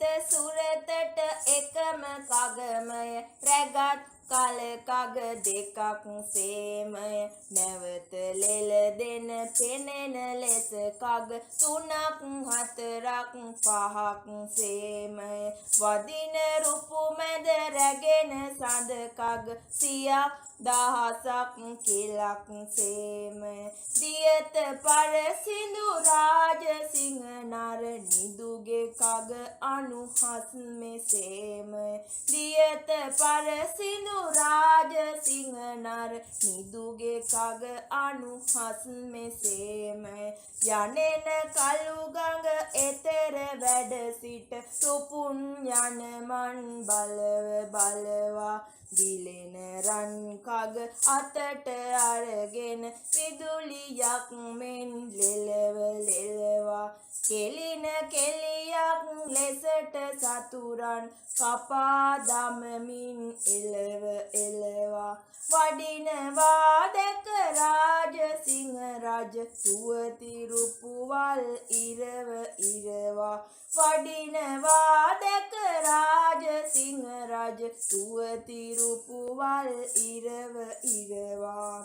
සිත සුරතට එකම කගමය රැගත් කල කග දෙකක් සේමය නැවත ලෙල දෙන පෙනෙන ලෙස කග තුනක් හතරක් පහක් සේමය වදින රුපු මැද රැගෙන සඳ කග සියක් දහසක් කිලක් සේමය දියත පර සිඳු රාජ සිංහ නර නිදුගේ කග අනුහස් මෙසේමය දියත පර සිඳු රාජ සිංහ නර නිදුගේ කග අනුහස් මෙසේමය යනෙන කළු ගඟ එතෙර වැඩ සිට රුපුන් යන මන් බලව බලවා ගිලෙන රන් කග අතට අරගෙන විදුලියක් මෙන් ලෙලව ලෙලවා කෙලින කෙලියක් ලෙසට සතුරන් කපා දමමින් එලව එලවා වඩිනවා දැක රාජ සිංහ රජ සුවති රුපුවල් ඉරව ඉරවා වඩිනවා දැක රාජ සිංහ රජ සුවති රුපුවල් ඉරව ඉරවා